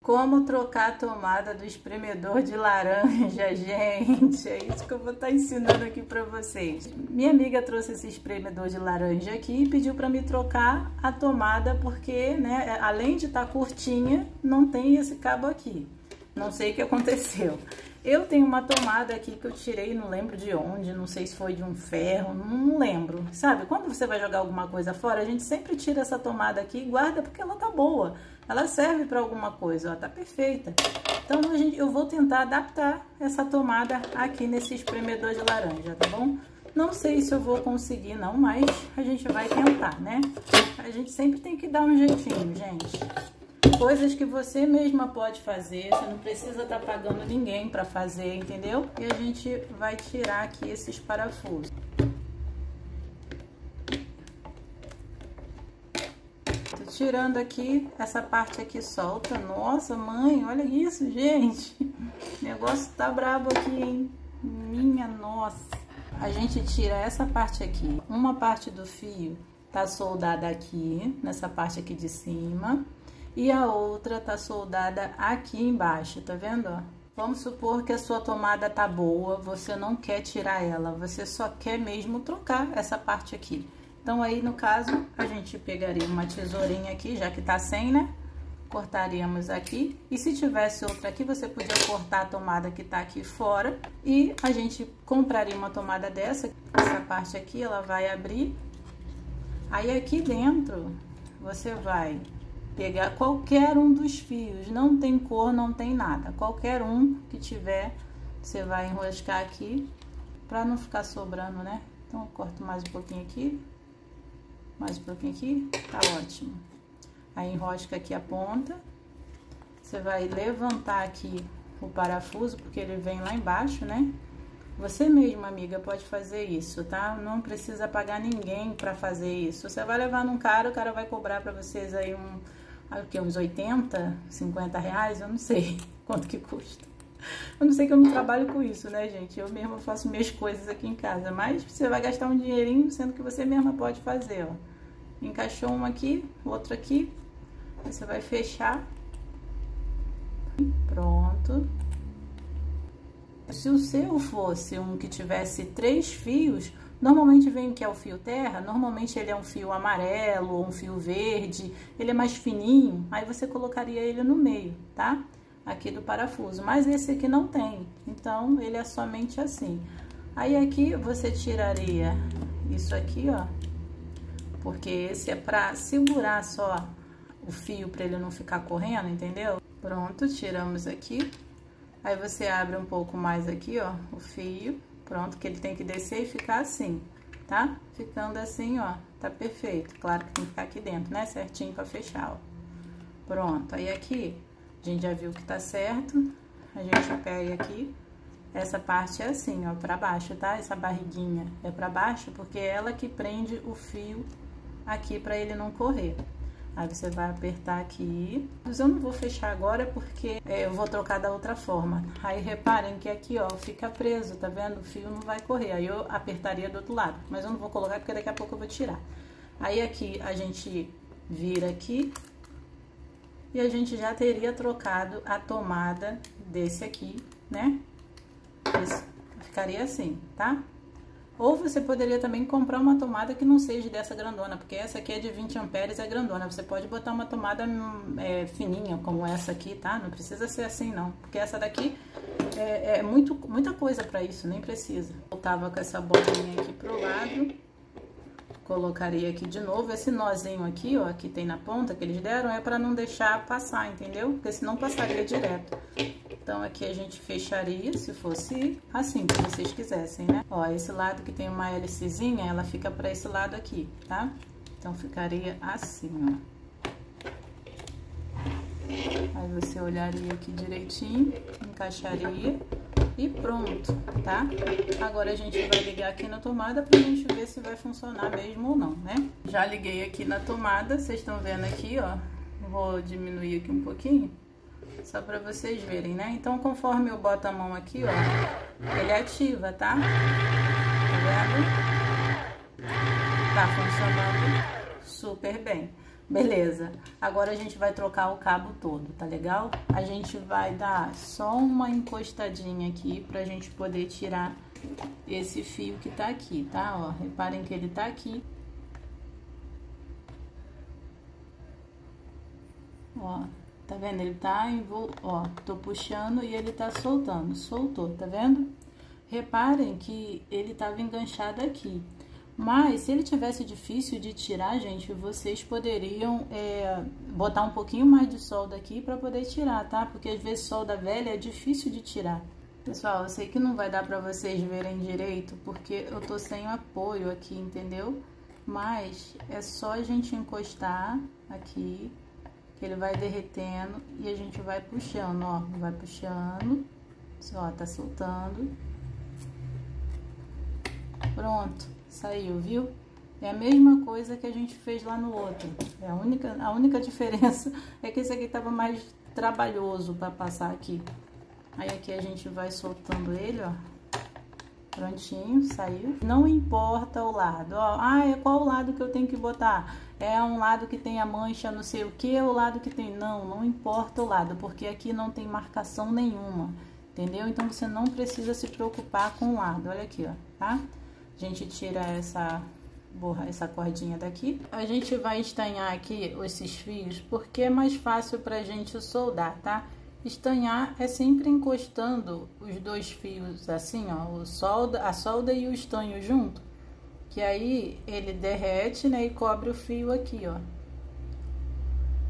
Como trocar a tomada do espremedor de laranja, gente? É isso que eu vou estar ensinando aqui para vocês. Minha amiga trouxe esse espremedor de laranja aqui e pediu para me trocar a tomada porque, né, além de estar curtinha, não tem esse cabo aqui. Não sei o que aconteceu. Eu tenho uma tomada aqui que eu tirei, não lembro de onde, não sei se foi de um ferro, não lembro. Sabe, quando você vai jogar alguma coisa fora, a gente sempre tira essa tomada aqui e guarda porque ela tá boa. Ela serve para alguma coisa, ó, tá perfeita. Então, eu vou tentar adaptar essa tomada aqui nesse espremedor de laranja, tá bom? Não sei se eu vou conseguir não, mas a gente vai tentar, né? A gente sempre tem que dar um jeitinho, gente. Coisas que você mesma pode fazer, você não precisa estar pagando ninguém para fazer, entendeu? E a gente vai tirar aqui esses parafusos. Tô tirando aqui, essa parte aqui solta. Nossa, mãe, olha isso, gente. O negócio tá brabo aqui, hein? Minha nossa. A gente tira essa parte aqui. Uma parte do fio tá soldada aqui, nessa parte aqui de cima. E a outra tá soldada aqui embaixo, tá vendo, ó? Vamos supor que a sua tomada tá boa, você não quer tirar ela, você só quer mesmo trocar essa parte aqui. Então, aí, no caso, a gente pegaria uma tesourinha aqui, já que tá sem, né? Cortaríamos aqui. E se tivesse outra aqui, você podia cortar a tomada que tá aqui fora. E a gente compraria uma tomada dessa. Essa parte aqui, ela vai abrir. Aí, aqui dentro, você vai pegar qualquer um dos fios, não tem cor, não tem nada, qualquer um que tiver, você vai enroscar aqui, pra não ficar sobrando, né? Então, eu corto mais um pouquinho aqui, mais um pouquinho aqui, tá ótimo. Aí, enrosca aqui a ponta, você vai levantar aqui o parafuso, porque ele vem lá embaixo, né? Você mesma, amiga, pode fazer isso, tá? Não precisa pagar ninguém pra fazer isso. Você vai levar num cara, o cara vai cobrar pra vocês aí uns 80, 50 reais, eu não sei quanto que custa. Eu não sei que eu não trabalho com isso, né, gente? Eu mesma faço minhas coisas aqui em casa, mas você vai gastar um dinheirinho, sendo que você mesma pode fazer, ó. Encaixou um aqui, outro aqui, aí você vai fechar. Pronto. Se o seu fosse um que tivesse 3 fios, normalmente vem o que é o fio terra, normalmente ele é um fio amarelo ou um fio verde, ele é mais fininho, aí você colocaria ele no meio, tá? Aqui do parafuso, mas esse aqui não tem, então ele é somente assim. Aí aqui você tiraria isso aqui, ó, porque esse é pra segurar só o fio pra ele não ficar correndo, entendeu? Pronto, tiramos aqui. Aí você abre um pouco mais aqui, ó, o fio. Pronto, que ele tem que descer e ficar assim, tá? Ficando assim, ó, tá perfeito. Claro que tem que ficar aqui dentro, né? Certinho pra fechar, ó. Pronto, aí aqui, a gente já viu que tá certo. A gente pega aqui, essa parte é assim, ó, pra baixo, tá? Essa barriguinha é pra baixo, porque é ela que prende o fio aqui pra ele não correr. Aí você vai apertar aqui, mas eu não vou fechar agora porque eu vou trocar da outra forma. Aí reparem que aqui, ó, fica preso, tá vendo? O fio não vai correr, aí eu apertaria do outro lado, mas eu não vou colocar porque daqui a pouco eu vou tirar. Aí aqui a gente vira aqui e a gente já teria trocado a tomada desse aqui, né? Esse ficaria assim, tá? Ou você poderia também comprar uma tomada que não seja dessa grandona, porque essa aqui é de 20 amperes, é grandona. Você pode botar uma tomada fininha, como essa aqui, tá? Não precisa ser assim, não. Porque essa daqui é muita coisa pra isso, nem precisa. Voltava com essa bolinha aqui pro lado. Colocaria aqui de novo. Esse nozinho aqui, ó, que tem na ponta, que eles deram, é pra não deixar passar, entendeu? Porque senão passaria direto. Então, aqui a gente fecharia, se fosse assim, que vocês quisessem, né? Ó, esse lado que tem uma hélicezinha, ela fica pra esse lado aqui, tá? Então, ficaria assim, ó. Aí, você olharia aqui direitinho, encaixaria e pronto, tá? Agora, a gente vai ligar aqui na tomada pra gente ver se vai funcionar mesmo ou não, né? Já liguei aqui na tomada, vocês estão vendo aqui, ó. Vou diminuir aqui um pouquinho. Só pra vocês verem, né? Então, conforme eu boto a mão aqui, ó, ele ativa, tá? Tá vendo? Tá funcionando super bem. Beleza, agora a gente vai trocar o cabo todo, tá legal? A gente vai dar só uma encostadinha aqui pra gente poder tirar esse fio que tá aqui, tá? Ó, reparem que ele tá aqui. Ó, tá vendo? Ele tá ó, tô puxando e ele tá soltando, soltou, tá vendo? Reparem que ele tava enganchado aqui. Mas, se ele tivesse difícil de tirar, gente, vocês poderiam botar um pouquinho mais de solda aqui pra poder tirar, tá? Porque às vezes solda velha é difícil de tirar. Pessoal, eu sei que não vai dar pra vocês verem direito, porque eu tô sem apoio aqui, entendeu? Mas é só a gente encostar aqui, que ele vai derretendo e a gente vai puxando, ó. Vai puxando, ó, tá soltando. Pronto. Saiu, viu? É a mesma coisa que a gente fez lá no outro. A única diferença é que esse aqui tava mais trabalhoso para passar aqui. Aí aqui a gente vai soltando ele, ó. Prontinho, saiu. Não importa o lado, ó. Ah, é qual o lado que eu tenho que botar? É um lado que tem a mancha, não sei o que, é o lado que tem... Não importa o lado, porque aqui não tem marcação nenhuma, entendeu? Então, você não precisa se preocupar com o lado. Olha aqui, ó, tá? A gente tira essa cordinha daqui. A gente vai estanhar aqui esses fios, porque é mais fácil pra gente soldar, tá? Estanhar é sempre encostando os dois fios assim, ó, a solda e o estanho junto, que aí ele derrete, né, e cobre o fio aqui, ó.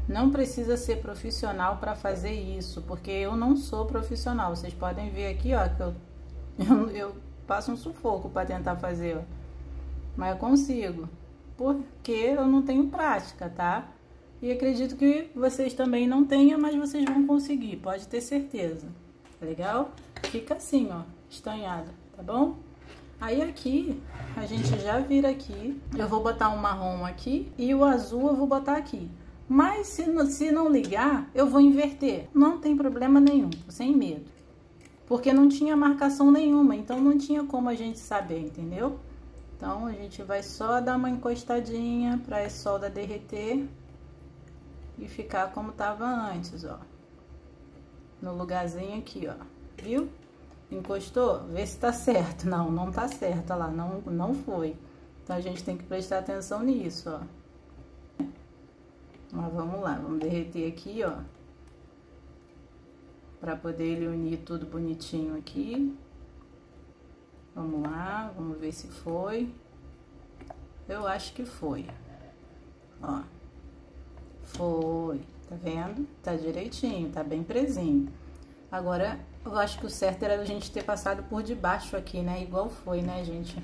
Não precisa ser profissional para fazer isso, porque eu não sou profissional. Vocês podem ver aqui, ó, que eu passo um sufoco para tentar fazer, ó. Mas eu consigo, porque eu não tenho prática, tá? E acredito que vocês também não tenham, mas vocês vão conseguir, pode ter certeza. Tá legal? Fica assim, ó, estanhado, tá bom? Aí aqui, a gente já vira aqui. Eu vou botar um marrom aqui e o azul eu vou botar aqui. Mas se não ligar, eu vou inverter. Não tem problema nenhum, sem medo. Porque não tinha marcação nenhuma, então não tinha como a gente saber, entendeu? Então, a gente vai só dar uma encostadinha pra a solda derreter e ficar como tava antes, ó. No lugarzinho aqui, ó. Viu? Encostou? Vê se tá certo. Não, não tá certo, olha lá, não foi. Então, a gente tem que prestar atenção nisso, ó. Mas vamos lá, vamos derreter aqui, ó. Pra poder ele unir tudo bonitinho aqui. Vamos lá, vamos ver se foi. Eu acho que foi. Ó. Foi. Tá vendo? Tá direitinho, tá bem presinho. Agora, eu acho que o certo era a gente ter passado por debaixo aqui, né? Igual foi, né, gente?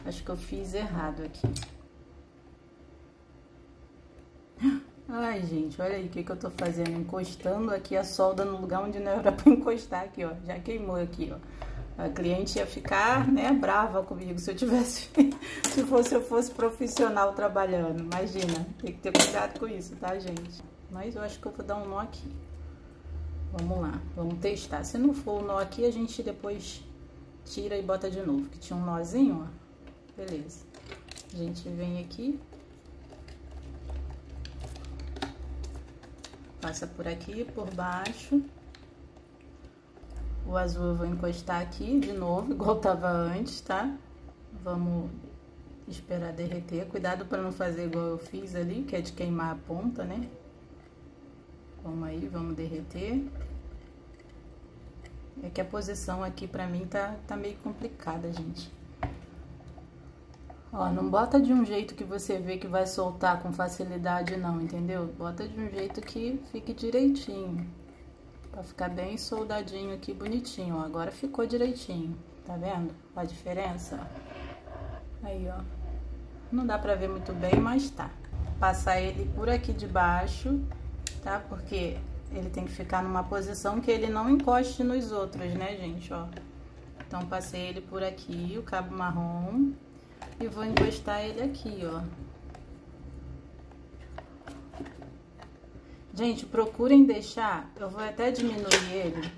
Acho que eu fiz errado aqui. Ai, gente, olha aí o que eu tô fazendo. Encostando aqui a solda no lugar onde não era pra encostar aqui, ó. Já queimou aqui, ó. A cliente ia ficar, né, brava comigo se eu tivesse... se eu fosse profissional trabalhando. Imagina, tem que ter cuidado com isso, tá, gente? Mas eu acho que eu vou dar um nó aqui. Vamos lá, vamos testar. Se não for o nó aqui, a gente depois tira e bota de novo. Que tinha um nozinho, ó. Beleza. A gente vem aqui... Passa por aqui, por baixo. O azul eu vou encostar aqui de novo, igual tava antes, tá? Vamos esperar derreter. Cuidado para não fazer igual eu fiz ali, que é de queimar a ponta, né? Vamos aí, vamos derreter. É que a posição aqui pra mim tá meio complicada, gente. Ó, não bota de um jeito que você vê que vai soltar com facilidade não, entendeu? Bota de um jeito que fique direitinho. Pra ficar bem soldadinho aqui, bonitinho, ó. Agora ficou direitinho, tá vendo? A diferença, ó. Aí, ó. Não dá pra ver muito bem, mas tá. Passar ele por aqui de baixo, tá? Porque ele tem que ficar numa posição que ele não encoste nos outros, né, gente, ó. Então, passei ele por aqui, o cabo marrom. E vou encostar ele aqui, ó. Gente, procurem deixar... Eu vou até diminuir ele.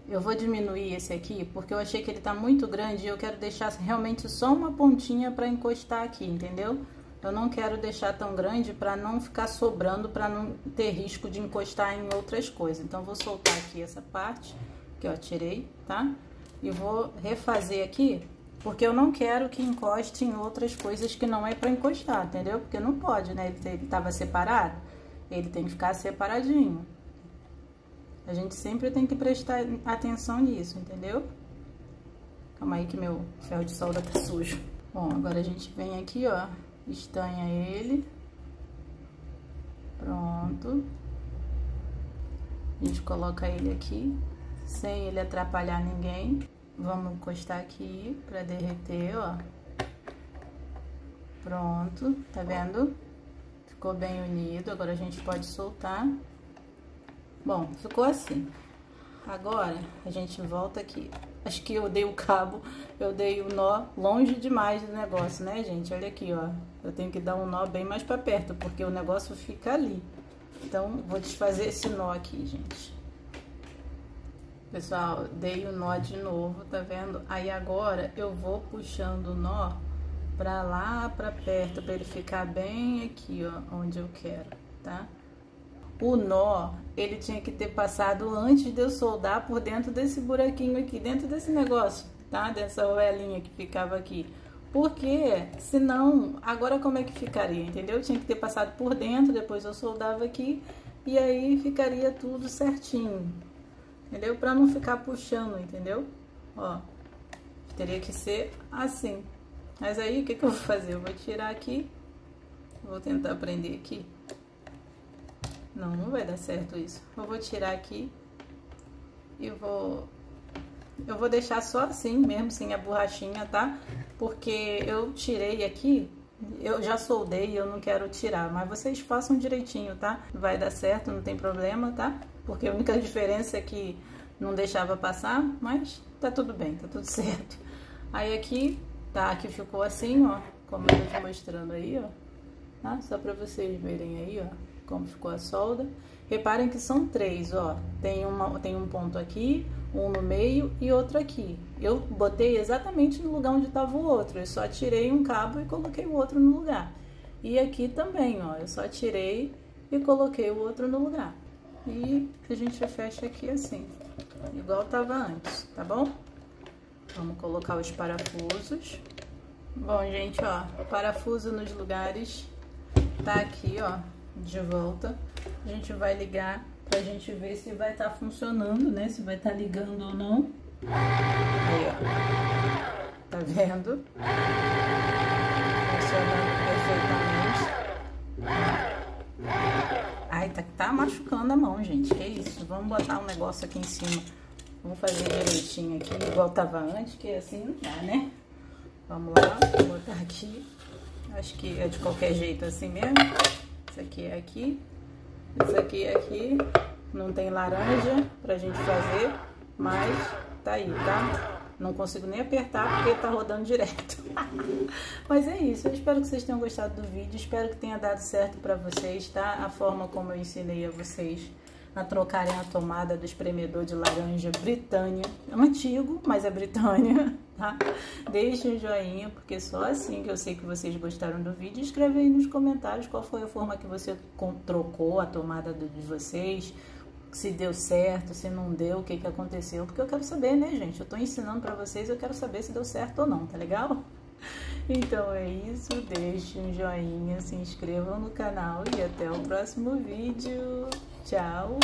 Eu vou diminuir esse aqui, porque eu achei que ele tá muito grande e eu quero deixar realmente só uma pontinha pra encostar aqui, entendeu? Eu não quero deixar tão grande para não ficar sobrando, para não ter risco de encostar em outras coisas. Então, vou soltar aqui essa parte, que eu tirei, tá? E vou refazer aqui, porque eu não quero que encoste em outras coisas que não é para encostar, entendeu? Porque não pode, né? Ele tava separado, ele tem que ficar separadinho. A gente sempre tem que prestar atenção nisso, entendeu? Calma aí que meu ferro de solda tá sujo. Bom, agora a gente vem aqui, ó, estanha ele. Pronto. A gente coloca ele aqui, sem ele atrapalhar ninguém. Vamos encostar aqui pra derreter, ó. Pronto, tá vendo? Ficou bem unido, agora a gente pode soltar. Bom, ficou assim. Agora, a gente volta aqui. Acho que eu dei o cabo, eu dei o nó longe demais do negócio, né, gente? Olha aqui, ó. Eu tenho que dar um nó bem mais pra perto, porque o negócio fica ali. Então, vou desfazer esse nó aqui, gente. Pessoal, dei o nó de novo, tá vendo? Aí agora, eu vou puxando o nó pra lá, pra perto, pra ele ficar bem aqui, ó, onde eu quero, tá? O nó, ele tinha que ter passado antes de eu soldar por dentro desse buraquinho aqui, dentro desse negócio, tá? Dessa oelinha que ficava aqui. Porque, senão, agora como é que ficaria, entendeu? Tinha que ter passado por dentro, depois eu soldava aqui e aí ficaria tudo certinho, entendeu? Pra não ficar puxando, entendeu? Ó, teria que ser assim. Mas aí, o que que eu vou fazer? Eu vou tirar aqui, vou tentar prender aqui. Não, não vai dar certo isso. Eu vou tirar aqui e eu vou deixar só assim mesmo, sem a borrachinha, tá? Porque eu tirei aqui, eu já soldei e eu não quero tirar, mas vocês façam direitinho, tá? Vai dar certo, não tem problema, tá? Porque a única diferença é que não deixava passar, mas tá tudo bem, tá tudo certo. Aí aqui, tá? Aqui ficou assim, ó, como eu tô te mostrando aí, ó, tá? Só pra vocês verem aí, ó, como ficou a solda. Reparem que são três, ó. Tem um ponto aqui, um no meio e outro aqui. Eu botei exatamente no lugar onde estava o outro. Eu só tirei um cabo e coloquei o outro no lugar. E aqui também, ó. Eu só tirei e coloquei o outro no lugar. E a gente fecha aqui assim, igual tava antes, tá bom? Vamos colocar os parafusos. Bom, gente, ó, parafuso nos lugares tá aqui, ó, de volta. A gente vai ligar pra gente ver se vai estar funcionando, né? Se vai estar ligando ou não. Aí, ó. Tá vendo? Funcionando perfeitamente. Ai, tá machucando a mão, gente. Que isso? Vamos botar um negócio aqui em cima. Vamos fazer direitinho aqui, igual tava antes, que assim não dá, né? Vamos lá, vou botar aqui. Acho que é de qualquer jeito assim mesmo. Isso aqui é aqui. Isso aqui é aqui. Não tem laranja pra gente fazer, mas tá aí, tá? Não consigo nem apertar porque tá rodando direto. Mas é isso, eu espero que vocês tenham gostado do vídeo. Espero que tenha dado certo pra vocês, tá? A forma como eu ensinei a vocês a trocarem a tomada do espremedor de laranja Britânia. É um antigo, mas é Britânia, tá? Deixe um joinha, porque só assim que eu sei que vocês gostaram do vídeo. Escreve aí nos comentários qual foi a forma que você trocou a tomada de vocês, se deu certo, se não deu, o que que aconteceu. Porque eu quero saber, né, gente? Eu tô ensinando pra vocês, eu quero saber se deu certo ou não, tá legal? Então é isso, deixe um joinha, se inscrevam no canal e até o próximo vídeo. Tchau!